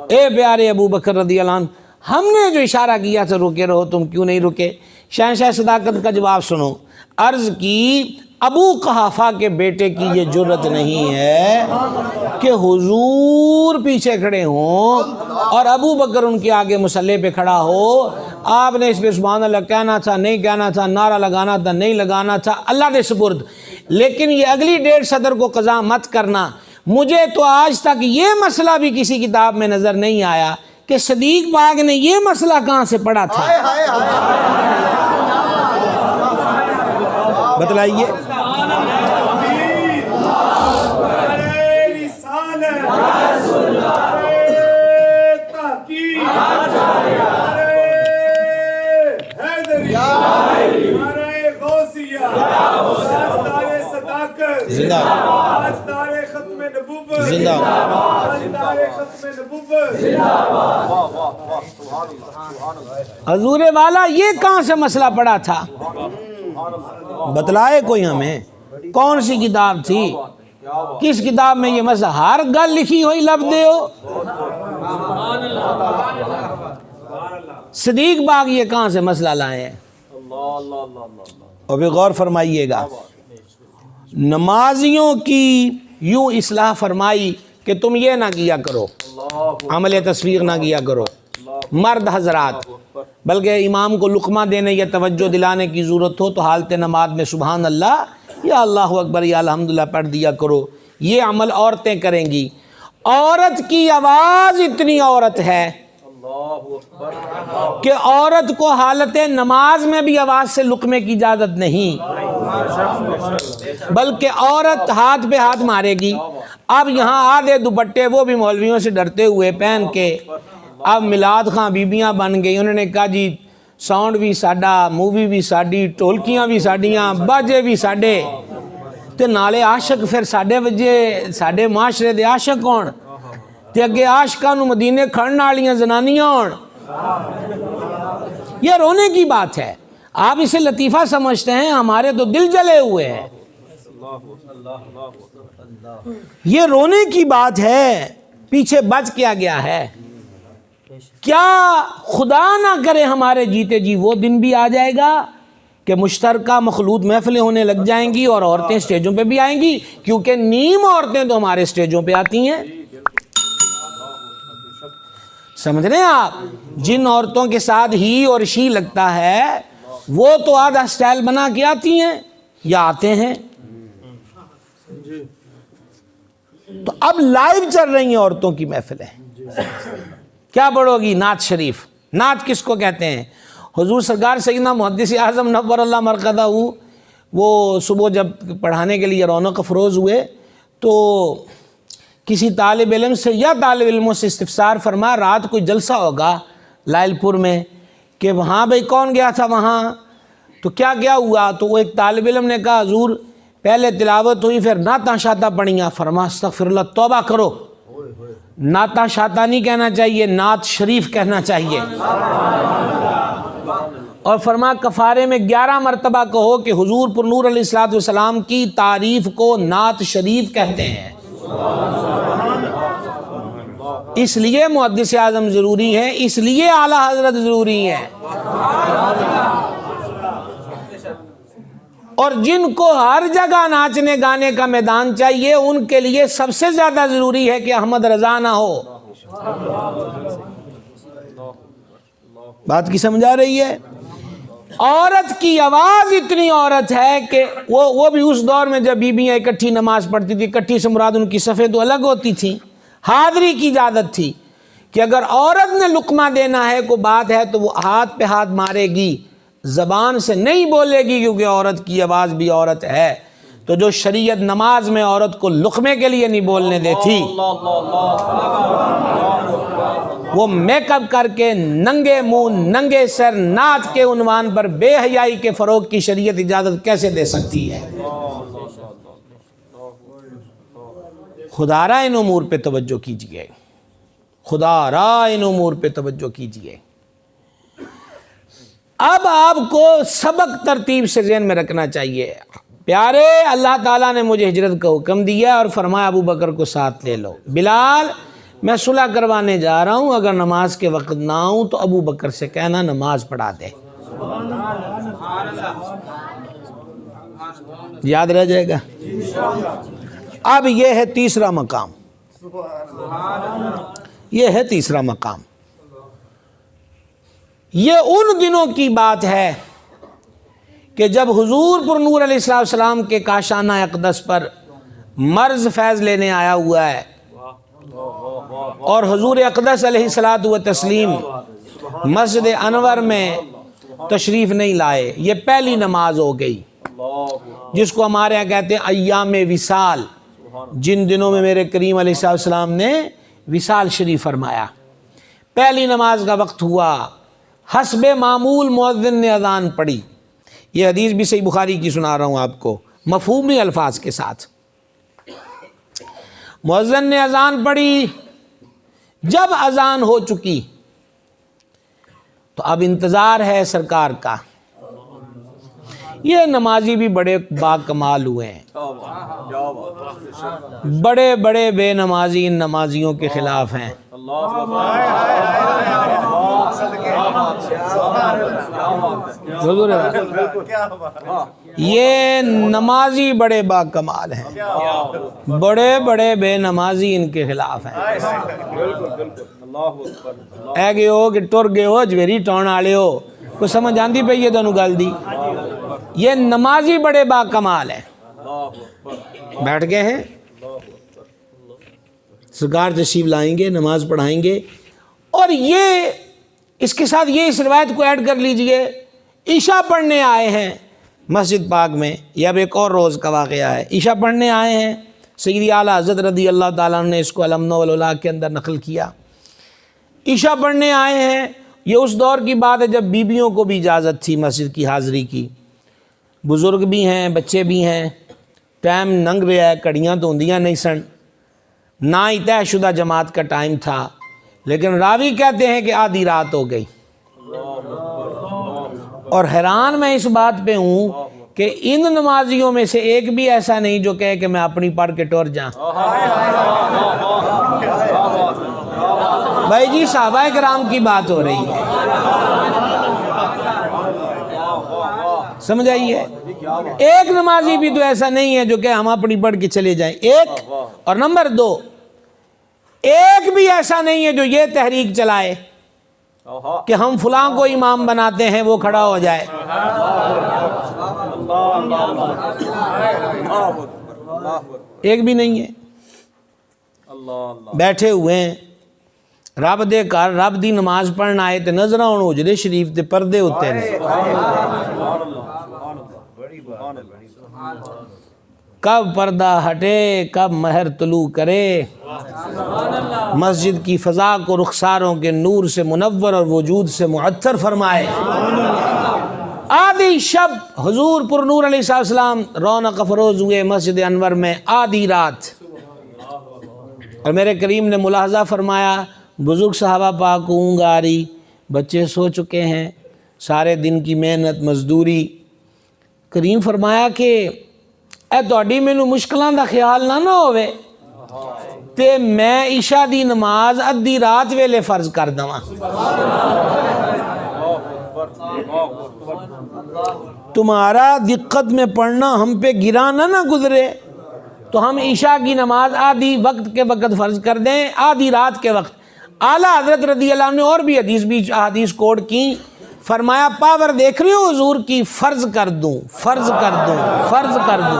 اے پیارے ابو بکر رضی اللہ عنہ، ہم نے جو اشارہ کیا تھا رکے رہو، تم کیوں نہیں رکے؟ شہنشاہ صداقت کا جواب سنو. عرض کی ابو قحافہ کے بیٹے کی یہ جرت نہیں ہے کہ حضور پیچھے کھڑے ہوں اور ابو بکر ان کے آگے مصلی پہ کھڑا ہو. آپ نے اس پہ سبحان اللہ کہنا تھا، نہیں کہنا تھا، نعرہ لگانا تھا، نہیں لگانا تھا، اللہ کے سپرد. لیکن یہ اگلی ڈیٹ صدر کو قضا مت کرنا. مجھے تو آج تک یہ مسئلہ بھی کسی کتاب میں نظر نہیں آیا کہ صدیق پاک نے یہ مسئلہ کہاں سے پڑھا تھا. بتلائیے. حضور والا یہ کہاں سے مسئلہ پڑا تھا؟ بتلائے کوئی ہمیں. کون سی کتاب تھی؟ کس کتاب میں یہ مسئلہ؟ ہر گل لکھی ہوئی لب دے ہو. صدیق پاک یہ کہاں سے مسئلہ لائے ہیں؟ اور بھی غور فرمائیے گا. نمازیوں کی یوں اصلاح فرمائی کہ تم یہ نہ کیا کرو، عمل تصویر نہ کیا کرو مرد حضرات، بلکہ امام کو لقمہ دینے یا توجہ دلانے کی ضرورت ہو تو حالت نماز میں سبحان اللہ یا اللہ اکبر یا الحمدللہ پڑھ دیا کرو. یہ عمل عورتیں کریں گی. عورت کی آواز اتنی عورت ہے کہ عورت کو حالت نماز میں بھی آواز سے لقمے کی اجازت نہیں، بلکہ عورت ہاتھ پہ ہاتھ مارے گی. اب یہاں آدھے دوپٹے وہ بھی مولویوں سے ڈرتے ہوئے پہن کے اب میلاد خاں بیبیاں بن گئی، انہوں نے کہا جی ساؤنڈ بھی ساڈا، مووی بھی ساڈی، ٹولکیاں بھی ساڈیاں، باجے بھی ساڈے، تے نالے عاشق پھر ساڈے وجے، ساڈے معاشرے دے عاشق ہون تے اگے عاشقاں نو مدینے کھڑن والیاں زنانیاں ہون۔ یہ رونے کی بات ہے، آپ اسے لطیفہ سمجھتے ہیں، ہمارے تو دل جلے ہوئے ہیں۔ یہ رونے کی بات ہے، پیچھے بچ کیا گیا ہے؟ کیا خدا نہ کرے ہمارے جیتے جی وہ دن بھی آ جائے گا کہ مشترکہ مخلوط محفلیں ہونے لگ جائیں گی اور عورتیں سٹیجوں پہ بھی آئیں گی، کیونکہ نیم عورتیں تو ہمارے سٹیجوں پہ آتی ہیں۔ سمجھ رہے ہیں آپ؟ جن عورتوں کے ساتھ ہی اور شی لگتا ہے وہ تو آدھا سٹائل بنا کے آتی ہیں یا آتے ہیں۔ تو اب لائیو چل رہی ہیں عورتوں کی محفلیں، کیا پڑھو گی؟ نعت شریف۔ نعت کس کو کہتے ہیں؟ حضور سرکار سیدنا محدث اعظم نور اللہ مرقدہ وہ صبح جب پڑھانے کے لیے رونق افروز ہوئے تو کسی طالب علم سے یا طالب علموں سے استفسار فرما، رات کوئی جلسہ ہوگا لائل پور میں کہ وہاں بھئی کون گیا تھا وہاں، تو کیا ہوا؟ تو وہ ایک طالب علم نے کہا حضور پہلے تلاوت ہوئی پھر نعتاں شاطاں پڑھیاں۔ فرما استغفر اللہ، توبہ کرو، نعتاں شاطاں نہیں کہنا چاہیے، نعت شریف کہنا چاہیے۔ اور فرما کفارے میں 11 مرتبہ کہو کہ حضور پر نور علیہ الصلوۃ والسلام کی تعریف کو نعت شریف کہتے ہیں۔ اس لیے محدث اعظم ضروری ہے، اس لیے اعلیٰ حضرت ضروری ہے۔ اور جن کو ہر جگہ ناچنے گانے کا میدان چاہیے ان کے لیے سب سے زیادہ ضروری ہے کہ احمد رضا نہ ہو۔ بات کی سمجھ آ رہی ہے؟ عورت کی آواز اتنی عورت ہے کہ وہ بھی اس دور میں جب بیویاں اکٹھی نماز پڑھتی تھی، اکٹھی سے مراد ان کی صفیں تو الگ ہوتی تھیں، حاضری کی اجازت تھی کہ اگر عورت نے لقمہ دینا ہے کوئی بات ہے تو وہ ہاتھ پہ ہاتھ مارے گی، زبان سے نہیں بولے گی، کیونکہ عورت کی آواز بھی عورت ہے۔ تو جو شریعت نماز میں عورت کو لقمے کے لیے نہیں بولنے دیتی، وہ میک اپ کر کے ننگے منہ ننگے سر نعت کے عنوان پر بے حیائی کے فروغ کی شریعت اجازت کیسے دے سکتی ہے؟ خدا را ان امور پہ توجہ کیجئے، خدا را ان امور پہ توجہ کیجئے۔ اب آپ کو سبق ترتیب سے ذہن میں رکھنا چاہیے۔ پیارے، اللہ تعالیٰ نے مجھے ہجرت کا حکم دیا اور فرمایا ابو بکر کو ساتھ لے لو۔ بلال، میں صلح کروانے جا رہا ہوں، اگر نماز کے وقت نہ آؤں تو ابو بکر سے کہنا نماز پڑھا دے۔ یاد رہ جائے گا۔ اب یہ ہے تیسرا مقام، یہ ہے تیسرا مقام۔ یہ ان دنوں کی بات ہے کہ جب حضور پر نور علیہ السلام کے کاشانہ اقدس پر مرض فیض لینے آیا ہوا ہے اور حضور اقدس علیہ الصلوۃ والتسلیم مسجد انور میں تشریف نہیں لائے، یہ پہلی نماز ہو گئی جس کو ہمارے یہاں کہتے ہیں ایام وصال، جن دنوں میں میرے کریم علیہ السلام نے وصال شریف فرمایا۔ پہلی نماز کا وقت ہوا، حسب معمول مؤذن نے اذان پڑھی۔ یہ حدیث بھی صحیح بخاری کی سنا رہا ہوں آپ کو مفہومی الفاظ کے ساتھ۔ مؤذن نے اذان پڑھی، جب اذان ہو چکی تو اب انتظار ہے سرکار کا۔ یہ نمازی بھی بڑے با کمال ہوئے ہیں، بڑے بڑے بے نمازی ان نمازیوں کے خلاف ہیں۔ یہ نمازی بڑے با کمال ہیں، بڑے بڑے بے نمازی ان کے خلاف ہیں۔ اے گئے ہو کہ ٹر گئے ہو جویری ٹون آلے ہو، کوئی سمجھ آندی پہ یہ دونوں گل دی۔ یہ نمازی بڑے با کمال ہیں۔ بیٹھ گئے ہیں، سرکار تشریف لائیں گے، نماز پڑھائیں گے، اور یہ اس کے ساتھ یہ اس روایت کو ایڈ کر لیجئے، عشاء پڑھنے آئے ہیں مسجد پاک میں۔ یہ اب ایک اور روز کا واقعہ ہے، عشاء پڑھنے آئے ہیں، سیدی اعلیٰ حضرت رضی اللہ تعالیٰ عنہ نے اس کو الامن والولا کے اندر نقل کیا۔ عشاء پڑھنے آئے ہیں. یہ اس دور کی بات ہے جب بیویوں کو بھی اجازت تھی مسجد کی حاضری کی. بزرگ بھی ہیں، بچے بھی ہیں، ٹائم لنگ رہا ہے، کڑیاں تو ہوندیاں نہیں سن، نہ ہی طے شدہ جماعت کا ٹائم تھا. لیکن راوی کہتے ہیں کہ آدھی رات ہو گئی. اور حیران میں اس بات پہ ہوں کہ ان نمازیوں میں سے ایک بھی ایسا نہیں جو کہے کہ میں اپنی پڑھ کے ٹور جاؤں. بھائی جی صحابہ کرام کی بات ہو رہی ہے، سمجھ آئیے. ایک نمازی بھی تو ایسا نہیں ہے جو کہ ہم اپنی پڑھ کے چلے جائیں. ایک. اور نمبر 2، ایک بھی ایسا نہیں ہے جو یہ تحریک چلائے کہ ہم فلاں کو امام بناتے ہیں وہ کھڑا ہو جائے. ایک بھی نہیں ہے. بیٹھے ہوئے ہیں، رب دے کر رب دی نماز پڑھنا آئے تے نظر آن حجرے شریف تے پردے ہوتے ہیں. کب پردہ ہٹے، کب مہر طلوع کرے، مسجد کی فضا کو رخساروں کے نور سے منور اور وجود سے معطر فرمائے. آدھی شب حضور پر نور علیہ السلام رونق افروز ہوئے مسجد انور میں آدھی رات. اور میرے کریم نے ملاحظہ فرمایا بزرگ صحابہ پاک کو اونگ آ رہی، بچے سو چکے ہیں، سارے دن کی محنت مزدوری. کریم فرمایا کہ اے تہاڈی مینوں مشکلاں دا خیال نہ ہوئے تے میں عشاء دی نماز ادھی رات ویلے فرض کر دواں. تمہارا دقت میں پڑھنا ہم پہ گرا نہ گزرے تو ہم عشاء کی نماز آدھی وقت کے وقت فرض کر دیں، آدھی رات کے وقت. اعلیٰ حضرت رضی اللہ عنہ نے اور بھی حدیث کوٹ کی. فرمایا پاور دیکھ رہے ہو حضور کی، فرض کر دوں فرض کر دوں فرض کر دوں.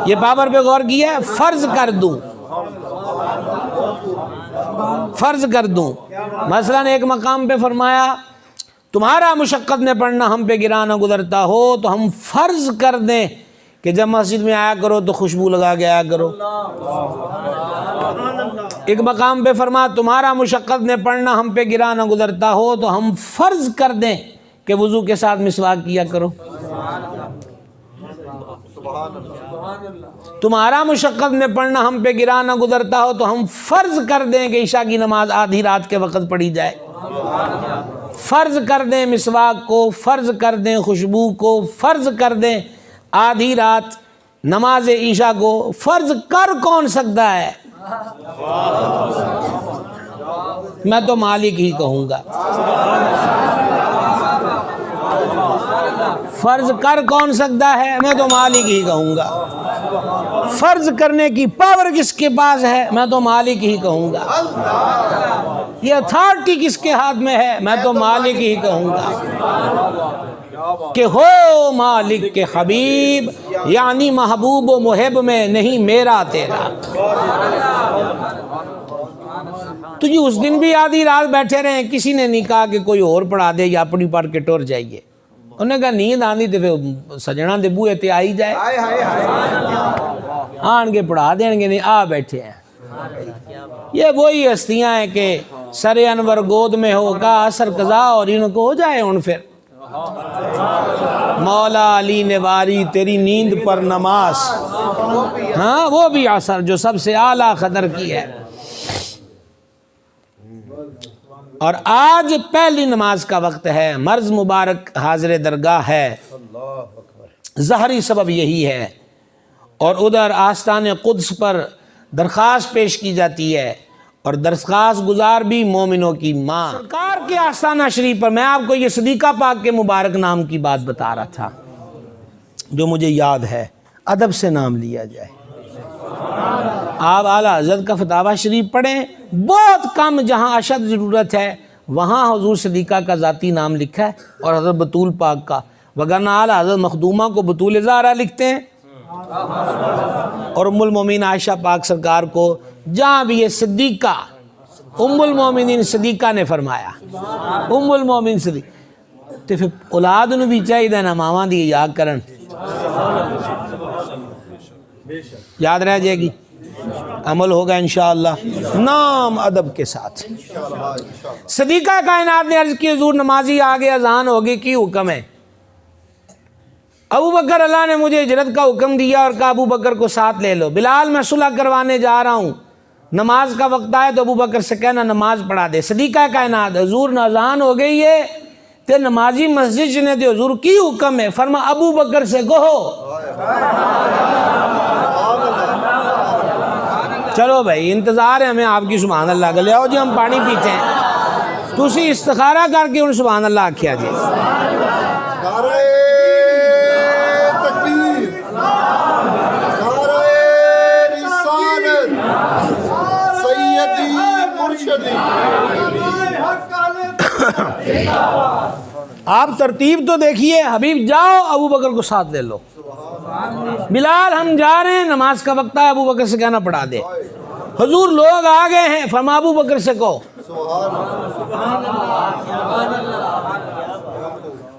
یہ پاور پہ غور کیا ہے، فرض کر دوں فرض کر دوں. مثلا ایک مقام پہ فرمایا تمہارا مشقت میں پڑھنا ہم پہ گرا نہ گزرتا ہو تو ہم فرض کر دیں کہ جب مسجد میں آیا کرو تو خوشبو لگا کے آیا کرو. ایک مقام پہ فرما تمہارا مشقت میں پڑھنا ہم پہ گرا نہ گزرتا ہو تو ہم فرض کر دیں کہ وضو کے ساتھ مسواک کیا کرو. تمہارا مشقت میں پڑھنا ہم پہ گرا نہ گزرتا ہو تو ہم فرض کر دیں کہ عشاء کی نماز آدھی رات کے وقت پڑھی جائے. فرض کر دیں مسواک کو، فرض کر دیں خوشبو کو، فرض کر دیں آدھی رات نماز عشاء کو. فرض کر کون سکتا ہے؟ میں تو مالک ہی کہوں گا. فرض کر کون سکتا ہے؟ میں تو مالک ہی کہوں گا. فرض کرنے کی پاور کس کے پاس ہے؟ میں تو مالک ہی کہوں گا. یہ اتھارٹی کس کے ہاتھ میں ہے؟ میں تو مالک ہی کہوں گا. کہ ہو مالک کے حبیب، یعنی محبوب و محب میں نہیں میرا تیرا. تو یہ اس دن بھی آدھی رات بیٹھے رہے، کسی نے نہیں کہا کہ کوئی اور پڑھا دے یا اپنی پڑھ کے ٹور جائیے. انہوں نے کہا نیند آندی تو پھر سجنا دے بوئے تے آئی جائے، آن کے پڑھا دیں گے. نہیں، آ بیٹھے ہیں. یہ وہی ہستیاں ہیں کہ سر انور گود میں ہوگا اثر قضا اور ان کو ہو جائے. ان پھر مولا علی نے واری تیری نیند پر نماز، ہاں وہ بھی اثر جو سب سے اعلیٰ قدر کی ہے. اور آج پہلی نماز کا وقت ہے، مرض مبارک حاضر درگاہ ہے، ظاہری سبب یہی ہے. اور ادھر آستان قدس پر درخواست پیش کی جاتی ہے، اور درخواست گزار بھی مومنوں کی ماں. سرکار کے آستانہ شریف پر میں آپ کو یہ صدیقہ پاک کے مبارک نام کی بات بتا رہا تھا جو مجھے یاد ہے. ادب سے نام لیا جائے. آپ اعلیٰ حضرت کا فتاوی شریف پڑھیں، بہت کم جہاں اشد ضرورت ہے وہاں حضور صدیقہ کا ذاتی نام لکھا ہے اور حضرت بطول پاک کا. وگرنہ اعلیٰ حضرت مخدومہ کو بطول زہرا لکھتے ہیں اور ام المومنین عائشہ پاک سرکار کو جہاں بھی یہ صدیقہ ام المومنین صدیقہ نے فرمایا ام المومنین صدیقہ تو پھر اولاد نو بھی چاہیے نا ماواں دی یاد کرن، یاد رہ جائے گی. عمل ہوگا انشاءاللہ نام ادب کے ساتھ۔ صدیقہ کائنات نے عرض کی حضور نمازی آگے اذان ہوگی کی حکم ہے؟ ابو بکر اللہ نے مجھے ہجرت کا حکم دیا اور کہا ابو بکر کو ساتھ لے لو۔ بلال میں صلح کروانے جا رہا ہوں، نماز کا وقت آئے تو ابو بکر سے کہنا نماز پڑھا دے۔ صدیقہ کائنات حضور اذان ہو گئی ہے تے نمازی مسجد نے دے حضور کی حکم ہے؟ فرما ابو بکر سے کہو۔ چلو بھائی انتظار ہے ہمیں آپ کی سبحان اللہ کا، لے آؤ جی ہم پانی پیتے ہیں، تسی استخارہ کر کے ان سبحان اللہ آکھیا جی۔ آپ ترتیب تو دیکھیے، حبیب جاؤ ابو بکر کو ساتھ لے لو۔ بلال ہم جا رہے ہیں، نماز کا وقت ہے، ابو بکر سے کہنا پڑھا دے۔ حضور لوگ آ گئے ہیں، فرما ابو بکر سے کہو۔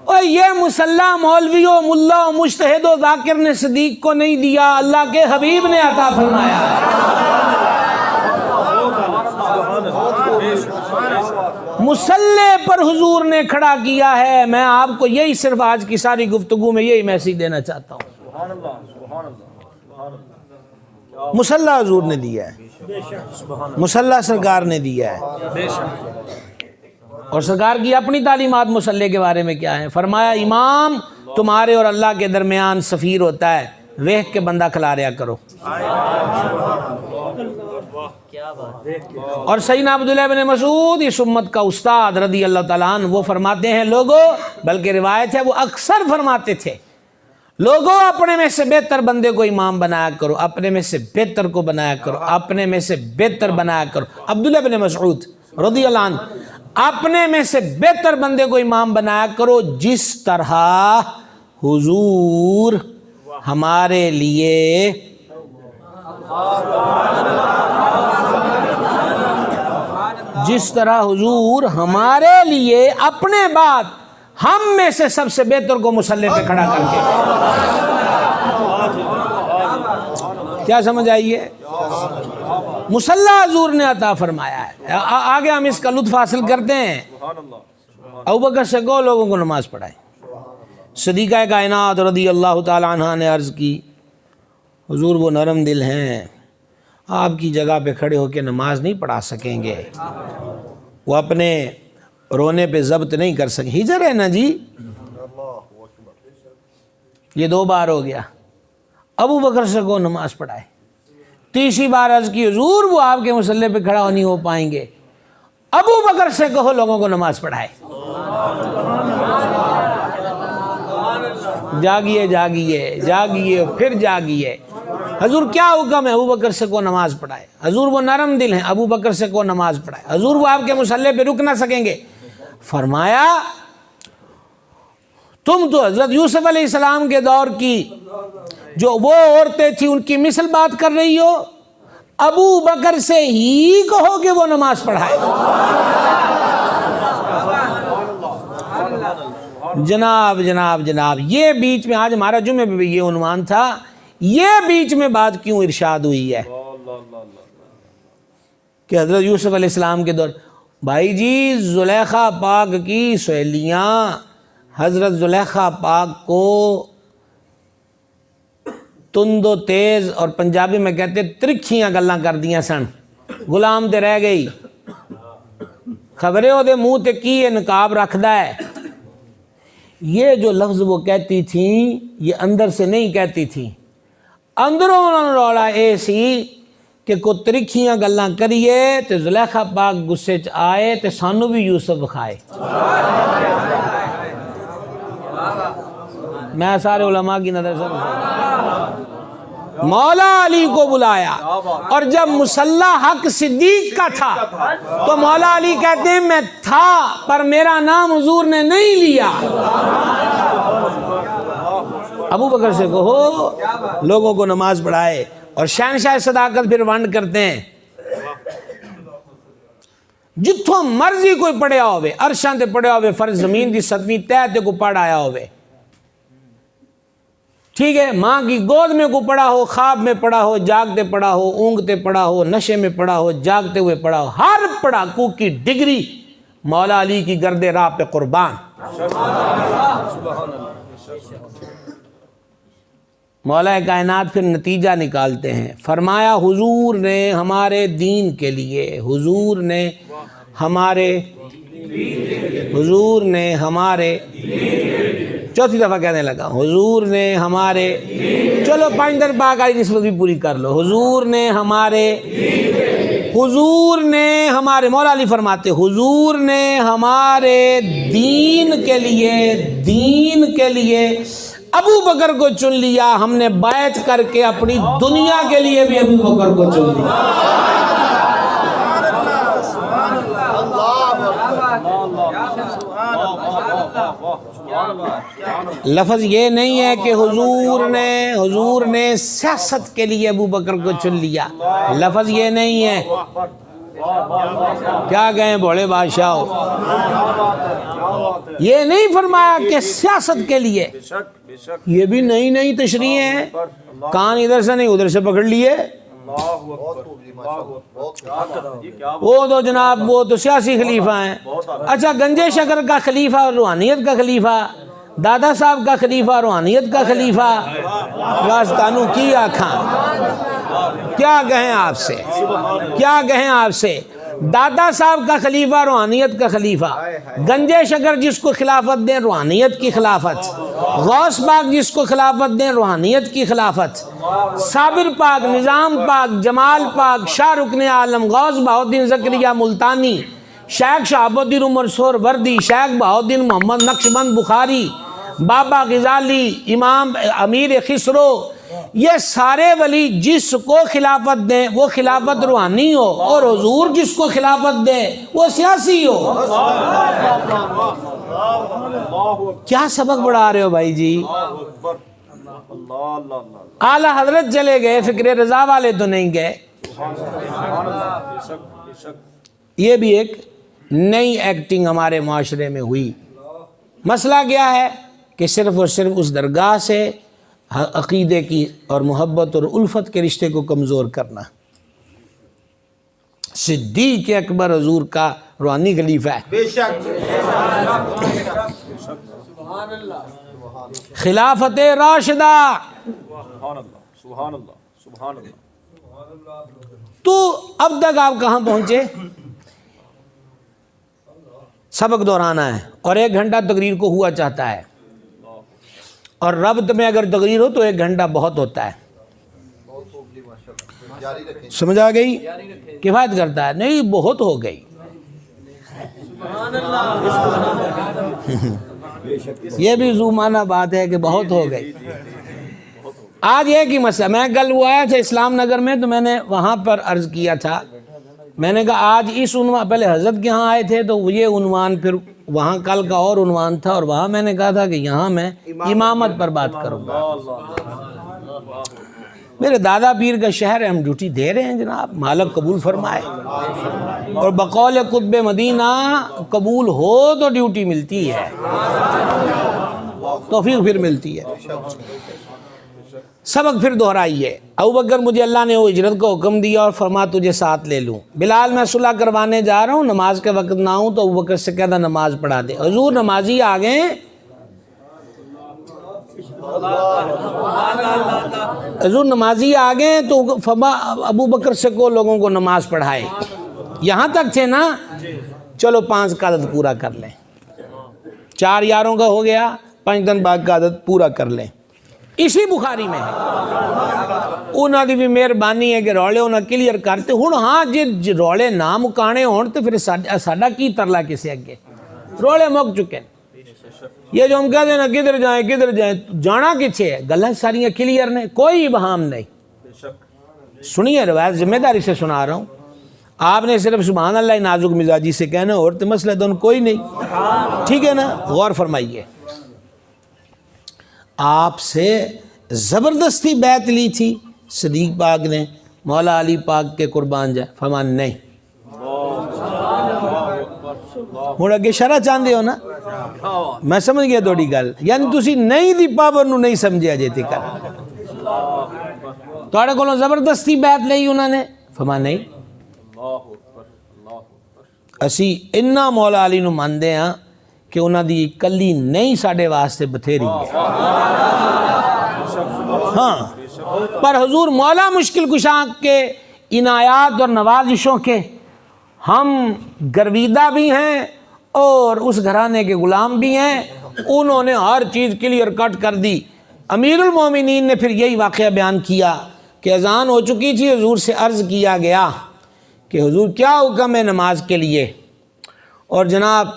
اور یہ مسلح مولویوں ملا و مجتہد و ذاکر نے صدیق کو نہیں دیا، اللہ کے حبیب نے عطا فرمایا۔ مسلح پر حضور نے کھڑا کیا ہے۔ میں آپ کو یہی صرف آج کی ساری گفتگو میں یہی میسیج دینا چاہتا ہوں، مسلح حضور نے دیا ہے، مسلح سرکار نے دیا ہے، اور سرکار کی اپنی تعلیمات مسلح کے بارے میں کیا ہیں؟ فرمایا امام تمہارے اور اللہ کے درمیان سفیر ہوتا ہے، ویکھ کے بندہ کھلا رہا کرو۔ اور سیدنا عبداللہ بن مسعود اس امت کا استاد رضی اللہ تعالیٰ عنہ وہ فرماتے ہیں لوگوں، بلکہ روایت ہے وہ اکثر فرماتے تھے لوگوں اپنے میں سے بہتر بندے کو امام بنایا کرو، اپنے میں سے بہتر کو بنایا کرو، اپنے میں سے بہتر بنایا کرو۔ عبداللہ بن مسعود رضی اللہ عنہ اپنے میں سے بہتر بندے کو امام بنایا کرو، جس طرح حضور ہمارے لیے اپنے بعد ہم میں سے سب سے بہتر کو مسلح پہ کھڑا کر کے، کیا سمجھ آئیے؟ مسلح حضور نے عطا فرمایا ہے۔ آگے ہم اس کا لطف حاصل کرتے ہیں۔ ابوبکر سے کہو لوگوں کو نماز پڑھائے۔ صدیقہ کائنات رضی اللہ تعالی عنہ نے عرض کی حضور وہ نرم دل ہیں، آپ کی جگہ پہ کھڑے ہو کے نماز نہیں پڑھا سکیں گے، وہ اپنے رونے پہ ضبط نہیں کر سکیں، ہجر ہے نا جی۔ یہ 2 بار ہو گیا۔ ابو بکر سے کو نماز پڑھائے۔ تیسری بار عرض کی حضور وہ آپ کے مسلح پہ کھڑا نہیں ہو پائیں گے، ابو بکر سے کہو لوگوں کو نماز پڑھائے۔ جاگیے جاگیے جاگیے پھر جاگیے۔ حضور کیا حکم ہے؟ ابو بکر سے کو نماز پڑھائے۔ حضور وہ نرم دل ہیں، ابو بکر سے کو نماز پڑھائے۔ حضور وہ آپ کے مسلح پہ رک نہ سکیں گے۔ فرمایا تم تو حضرت یوسف علیہ السلام کے دور کی جو وہ عورتیں تھیں ان کی مثل بات کر رہی ہو، ابو بکر سے ہی کہو کہ وہ نماز پڑھائے۔ جناب جناب جناب، یہ بیچ میں آج ہمارا جمعے پہ بھی یہ عنوان تھا، یہ بیچ میں بات کیوں ارشاد ہوئی ہے کہ حضرت یوسف علیہ السلام کے دور؟ بھائی جی زلیخا پاک کی سہیلیاں حضرت زلیخا پاک کو تند و تیز اور پنجابی میں کہتے ترکھیاں گلاں کر دیاں سن، غلام تے رہ گئی، خبریں وہ دے منہ تے کی نقاب رکھدا ہے۔ یہ جو لفظ وہ کہتی تھیں یہ اندر سے نہیں کہتی تھیں، اندروں انہوں نے روڑا اے سی کہ کو ترکھیاں گلاں کریے تے زلیخا پاک غصے چ آئے تے سانو بھی یوسف کھائے۔ میں سارے علماء کی نظر سے مولا علی کو بلایا، اور جب مسلح حق صدیق کا تھا تو مولا علی کہتے ہیں میں تھا پر میرا نام حضور نے نہیں لیا۔ ابو بکر سے کہو لوگوں کو نماز پڑھائے، اور شہنشاہ صداقت پھر ونڈ کرتے ہیں جتھوں مرضی کوئی پڑھیا ہوئے، عرشاں تے پڑھیا ہوئے، فرض زمین دی 7ویں تہہ تے کو پڑھ آیا ہوئے، ٹھیک ہے، ماں کی گود میں کو پڑا ہو، خواب میں پڑا ہو، جاگتے پڑا ہو، اونگتے پڑا ہو، نشے میں پڑا ہو، جاگتے ہوئے پڑا ہو، ہر پڑھاکو کی ڈگری مولا علی کی گرد راہ پہ قربان۔ مولا کائنات پھر نتیجہ نکالتے ہیں، فرمایا حضور نے ہمارے دین کے لیے، حضور نے ہمارے چوتھی دفعہ کہنے لگا، حضور نے ہمارے، چلو 5 دن پاک آئی نسبت بھی پوری کر لو، حضور نے مولا علی فرماتے حضور نے ہمارے دین کے لیے ابو بکر کو چن لیا، ہم نے بیعت کر کے اپنی دنیا کے لیے بھی ابو بکر کو چن لیا۔ لفظ یہ نہیں ہے کہ حضور نے سیاست کے لیے ابو بکر کو چن لیا، لفظ یہ نہیں ہے، کیا کہیں بھولے بادشاہ، یہ نہیں فرمایا کہ سیاست کے لیے، یہ بھی نئی تشریح ہے، کان ادھر سے نہیں ادھر سے پکڑ لیے، وہ تو جناب وہ تو سیاسی خلیفہ ہیں۔ اچھا، گنجے شکر کا خلیفہ اور روحانیت کا خلیفہ، دادا صاحب کا خلیفہ روحانیت کا خلیفہ، راستانو کی آنکھاں، کیا کہیں آپ سے، دادا صاحب کا خلیفہ روحانیت کا خلیفہ، گنجے شکر جس کو خلافت دیں روحانیت کی خلافت، غوث پاک جس کو خلافت دیں روحانیت کی خلافت، صابر پاک، نظام پاک، جمال پاک، شاہ رکن عالم، غوث بہاؤالدین زکریا ملتانی، شیخ شہاب الدین عمر سہروردی، شیخ بہاؤالدین محمد نقشبند بخاری، بابا غزالی، امام امیر خسرو، یہ سارے ولی جس کو خلافت دیں وہ خلافت روحانی ہو، اور حضور جس کو خلافت دیں وہ سیاسی ہو۔ کیا سبق پڑھا رہے ہو بھائی جی؟ اعلی حضرت چلے گئے، فکر رضا والے تو نہیں گئے۔ یہ بھی ایک نئی ایکٹنگ ہمارے معاشرے میں ہوئی۔ مسئلہ کیا ہے کہ صرف اور صرف اس درگاہ سے عقیدے کی اور محبت اور الفت کے رشتے کو کمزور کرنا۔ صدیق اکبر حضور کا روحانی خلیفہ ہے، بے شک، خلافت راشدہ، تو اب تک آپ کہاں پہنچے؟ سبق دہرانا ہے، اور 1 گھنٹہ تقریر کو ہوا چاہتا ہے، اور ربط میں اگر تقریر ہو تو 1 گھنٹہ بہت ہوتا ہے۔ سمجھ آ گئی؟ کفایت کرتا ہے، نہیں بہت ہو گئی۔ یہ بھی زومانہ بات ہے کہ بہت ہو گئی۔ آج ایک ہی مسئلہ، میں کل وہ آیا تھا اسلام نگر میں، تو میں نے وہاں پر عرض کیا تھا، میں نے کہا آج اس عنوان، پہلے حضرت کے ہاں آئے تھے تو یہ عنوان، پھر وہاں کل کا اور عنوان تھا، اور وہاں میں نے کہا تھا کہ یہاں میں امامت پر بات کروں گا۔ میرے دادا پیر کا شہر ہے، ہم ڈیوٹی دے رہے ہیں جناب، مالک قبول فرمائے، اور بقول قطب مدینہ قبول ہو تو ڈیوٹی ملتی ہے، توفیق پھر ملتی ہے۔ سبق پھر دہرائیے، ابوبکر مجھے اللہ نے وہ ہجرت کا حکم دیا اور فرما تجھے ساتھ لے لوں، بلال میں صلح کروانے جا رہا ہوں، نماز کے وقت نہ ہوں تو ابوبکر سے کہتا نماز پڑھا دے۔ حضور نمازی آ گئے، تو ابوبکر سے کو لوگوں کو نماز پڑھائے، یہاں تک تھے نا، چلو 5 کا عدد پورا کر لیں، 4 یاروں کا ہو گیا، 5 دن بعد کا عدد پورا کر لیں۔ اسی بخاری میں انہاں دی بھی مہربانی ہے کہ روڑے انہاں کلیئر کرتے، ہن ہاں جی روڑے نہ مکانے ہون تو پھر ساڈا کی ترلا کسے اگے، روڑے مک چکے۔ یہ جو ہم کہتے ہیں نا کدھر جائیں جانا کچھے ہے، گلیں ساریاں کلیئر نے، کوئی ابہام نہیں۔ سنیے روایت، ذمہ داری سے سنا رہا ہوں، آپ نے صرف سبحان اللہ نازک مزاجی سے کہنا، اور تو مسئلہ تو کوئی نہیں، ٹھیک ہے نا؟ غور فرمائیے، آپ سے زبردستی بیعت لی تھی صدیق پاک نے، مولا علی پاک کے قربان جائے، فرمان نہیں، ہوں اگے شرح چاہتے ہو نا، میں سمجھ گیا تھوڑی گل، یعنی تسی نہیں دی پاور نو نہیں سمجھے اجے تک، تواڈے کولوں زبردستی بیعت لئی انہوں نے؟ فرمایا نہیں، اسی اتنا مولا علی نو ماندے ہاں کہ انہاں دی کلی نہیں ساڈے واسطے بتھیری ہے، ہاں، پر حضور مولا مشکل کشاں کے عنایات اور نوازشوں کے ہم گرویدہ بھی ہیں اور اس گھرانے کے غلام بھی ہیں، انہوں نے ہر چیز کلیئر کٹ کر دی۔ امیر المومنین نے پھر یہی واقعہ بیان کیا کہ اذان ہو چکی تھی، حضور سے عرض کیا گیا کہ حضور کیا حکم ہے نماز کے لیے؟ اور جناب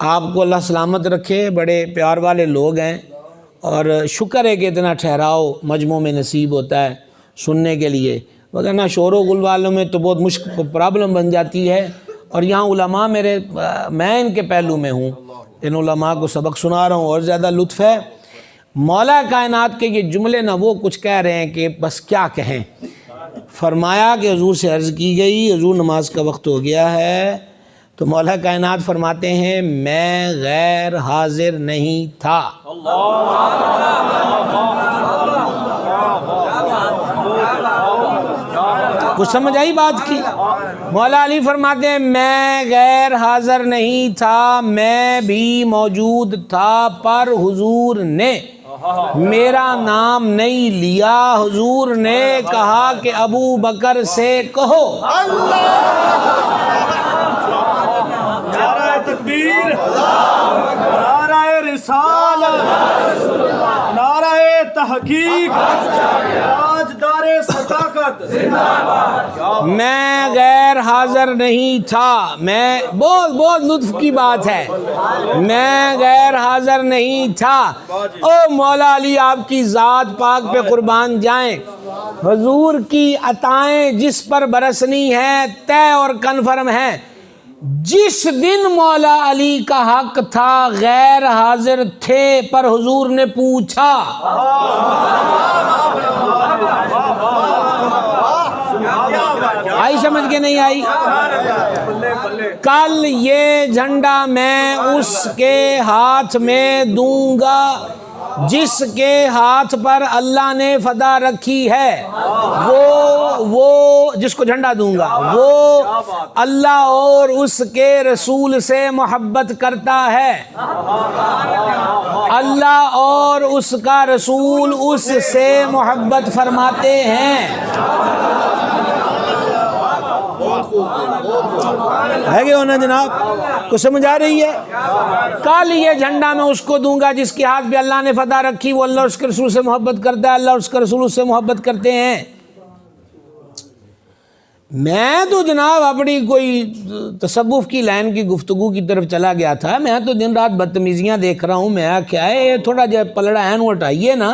آپ کو اللہ سلامت رکھے، بڑے پیار والے لوگ ہیں اور شکر ہے کہ اتنا ٹھہراؤ مجمع میں نصیب ہوتا ہے سننے کے لیے، وگرنہ شور و غل والوں میں تو بہت مشکل پرابلم بن جاتی ہے۔ اور یہاں علماء میں ان کے پہلو میں ہوں، ان علماء کو سبق سنا رہا ہوں اور زیادہ لطف ہے۔ مولا کائنات کے یہ جملے نہ وہ کچھ کہہ رہے ہیں کہ بس کیا کہیں، فرمایا کہ حضور سے عرض کی گئی حضور نماز کا وقت ہو گیا ہے، تو مولا کائنات فرماتے ہیں میں غیر حاضر نہیں تھا۔ کچھ سمجھ آئی بات کی؟ مولا علی فرماتے ہیں میں غیر حاضر نہیں تھا، میں بھی موجود تھا، پر حضور نے میرا نام نہیں لیا، حضور نے کہا کہ ابو بکر سے کہو۔ نعرہ تکبیر، نعرہ رسالت، نعرہ تحقیق، تاجدار صداقت، میں غیر حاضر نہیں تھا، میں بہت لطف کی بات ہے، میں غیر حاضر نہیں تھا۔ او مولا علی آپ کی ذات پاک پہ قربان جائیں، حضور کی عطائیں جس پر برسنی ہیں طے اور کنفرم ہیں۔ جس دن مولا علی کا حق تھا غیر حاضر تھے، پر حضور نے پوچھا، آئی سمجھ کے نہیں آئی؟ کل یہ جھنڈا میں اس کے ہاتھ میں دوں گا جس کے ہاتھ پر اللہ نے فدا رکھی ہے، وہ جس کو جھنڈا دوں گا وہ اللہ اور اس کے رسول سے محبت کرتا ہے، اللہ اور اس کا رسول اس سے محبت فرماتے ہیں۔ ہے کہ ہونا جناب؟ کو سمجھ آ رہی ہے؟ کل یہ جھنڈا میں اس کو دوں گا جس کے ہاتھ بھی اللہ نے فتح رکھی، وہ اللہ اور اس کے رسول سے محبت کرتا ہے، اللہ اور اس کا رسول اس سے محبت کرتے ہیں۔ میں تو جناب اپنی کوئی تصوف کی لائن کی گفتگو کی طرف چلا گیا تھا، میں تو دن رات بدتمیزیاں دیکھ رہا ہوں، میں کیا ہے تھوڑا جو پلڑا ہے وہ ہٹائیے نا۔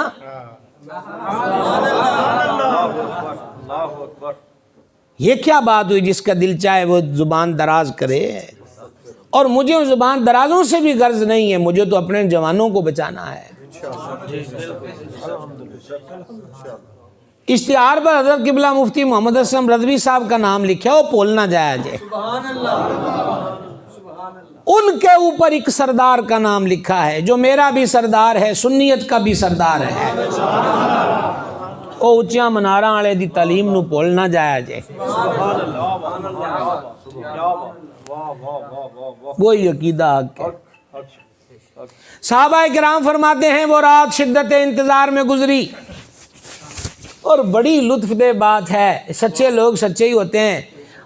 یہ کیا بات ہوئی جس کا دل چاہے وہ زبان دراز کرے؟ اور مجھے ان زبان درازوں سے بھی غرض نہیں ہے، مجھے تو اپنے جوانوں کو بچانا ہے۔ اشتہار پر حضرت قبلہ مفتی محمد اسلم رضوی صاحب کا نام لکھا، وہ بھولنا جائے جائے۔ ان کے اوپر ایک سردار کا نام لکھا ہے جو میرا بھی سردار ہے، سنیت کا بھی سردار ہے۔ او اچیاں مناراں والے دی تعلیم نو بھولنا جایا جے، وہی عقیدہ حق ہے۔ صحابہ کرام فرماتے ہیں وہ رات شدت انتظار میں گزری، اور بڑی لطف دہ بات ہے، سچے لوگ سچے ہی ہوتے ہیں۔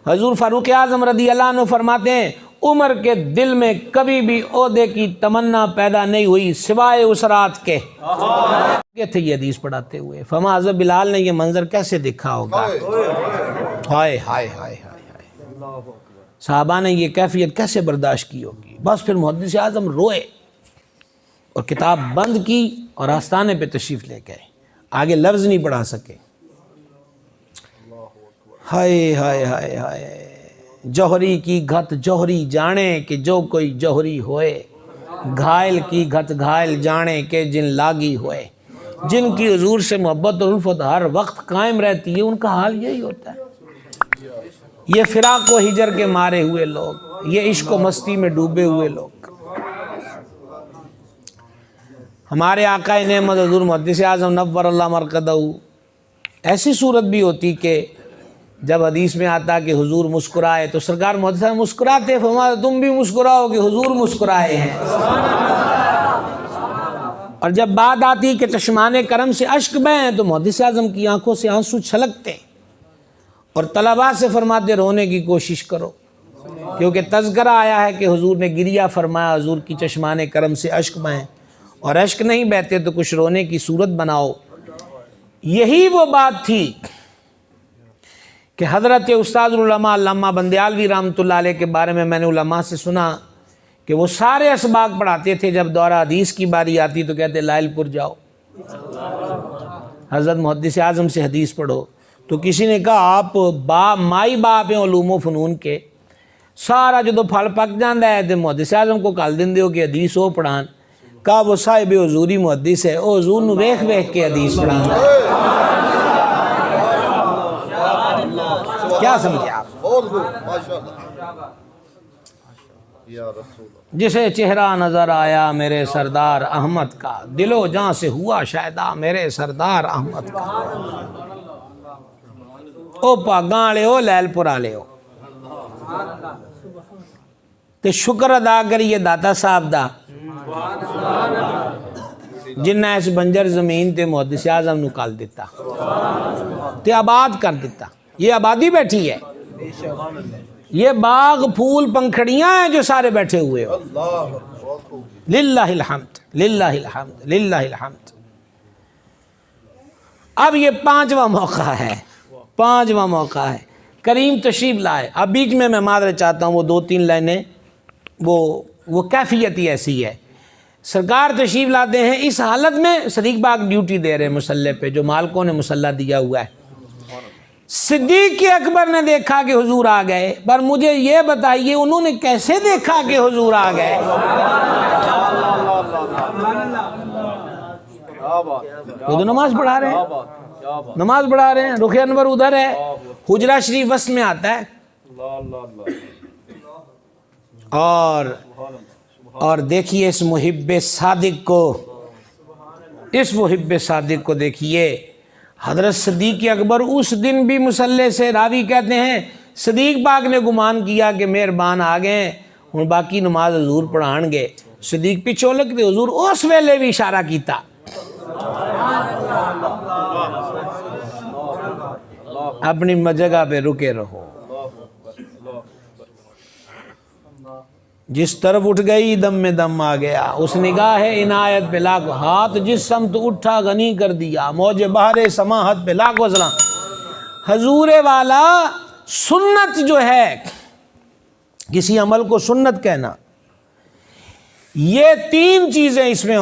حضور فاروق اعظم رضی اللہ عنہ فرماتے ہیں عمر کے دل میں کبھی بھی عہدے کی تمنا پیدا نہیں ہوئی سوائے اس رات کے۔ تھے یہ حدیث پڑھاتے ہوئے، فما حضرت بلال نے یہ منظر کیسے دیکھا ہوگا؟ ہائے ہائے ہائے ہائے، صحابہ نے یہ کیفیت کیسے برداشت کی ہوگی؟ بس پھر محدث اعظم روئے اور کتاب بند کی اور آستانے پہ تشریف لے گئے، آگے لفظ نہیں پڑھا سکے۔ ہائے ہائے ہائے ہائے، جوہری کی گھت جوہری جانے کہ جو کوئی جوہری ہوئے، گھائل کی گھت گھائل جانے کہ جن لاگی ہوئے۔ جن کی حضور سے محبت اور الفت ہر وقت قائم رہتی ہے ان کا حال یہی ہوتا ہے۔ یہ فراق و ہجر کے مارے ہوئے لوگ یہ عشق و مستی میں ڈوبے ہوئے لوگ. ہمارے آقا نعمت حضور محدث اعظم نور اللہ مرقدہ ایسی صورت بھی ہوتی کہ جب حدیث میں آتا کہ حضور مسکرائے تو سرکار محدث اعظم مسکراتے، فرماتے تم بھی مسکراؤ کہ حضور مسکرائے ہیں. اور جب بات آتی کہ چشمان کرم سے اشک بہیں تو محدث اعظم کی آنکھوں سے آنسو چھلکتے، اور طلباء سے فرماتے رونے کی کوشش کرو، کیونکہ تذکرہ آیا ہے کہ حضور نے گریہ فرمایا حضور کی چشمان کرم سے اشک بہیں، اور اشک نہیں بہتے تو کچھ رونے کی صورت بناؤ. یہی وہ بات تھی کہ حضرت استاد العلماء علامہ بندیالوی رحمۃ اللہ علیہ کے بارے میں نے علماء سے سنا کہ وہ سارے اسباق پڑھاتے تھے، جب دورہ حدیث کی باری آتی تو کہتے لائل پور جاؤ، حضرت محدث اعظم سے حدیث پڑھو. تو کسی نے کہا آپ مائی باپ ہیں علوم و فنون کے، سارا جدو پھل پک جاندہ ہے تو محدث اعظم کو کال دن دیو کہ حدیث ہو پڑھان. کہا وہ صاحب حضوری محدث ہے، او حضور نو ویکھ ویکھ کے حدیث پڑھان. کیا سمجھے آپ؟ جسے چہرہ نظر آیا میرے سردار احمد کا، دل و جاں سے ہوا شائدہ میرے سردار احمد کا. او پاگاں والے ہو، لیل پور والے ہو، تے شکر ادا کریے داتا صاحب دا جنہ اس بنجر زمین تے محدث اعظم نو کال دیتا تے آباد کر دیتا. یہ آبادی بیٹھی ہے، یہ باغ پھول پنکھڑیاں ہیں جو سارے بیٹھے ہوئے ہو. للہ الحمد للہ الحمد للہ الحمد. اب یہ پانچواں موقع ہے. کریم تشریف لائے. اب بیچ میں معذرت چاہتا ہوں، وہ 2-3 لائنیں وہ کیفیت ہی ایسی ہے. سرکار تشریف لاتے ہیں، اس حالت میں صدیق پاک ڈیوٹی دے رہے ہیں مسلح پہ، جو مالکوں نے مسلح دیا ہوا ہے. صدیق اکبر نے دیکھا کہ حضور آ گئے، پر مجھے یہ بتائیے انہوں نے کیسے دیکھا کہ حضور آ گئے؟ وہ تو نماز پڑھا رہے ہیں، رخ انور ادھر ہے، حجرہ شریف وسط میں آتا ہے. اور دیکھیے اس محب صادق کو دیکھیے. حضرت صدیق اکبر اس دن بھی مسلح سے، راوی کہتے ہیں صدیق پاک نے گمان کیا کہ مہربان آ گئے ہوں باقی نماز حضور پڑھان گے. صدیق پیچھے لگتے، حضور اس ویلے بھی اشارہ کیتا. اپنی جگہ پہ رکے رہو. جس طرف اٹھ گئی دم میں دم آ گیا، اس نگاہ عنایت پہ لاکھ ہاتھ، جس سمت اٹھا غنی کر دیا، موج بہر سماحت پہ لاکھ وسلام. حضور والا سنت جو ہے، کسی عمل کو سنت کہنا، یہ 3 چیزیں اس میں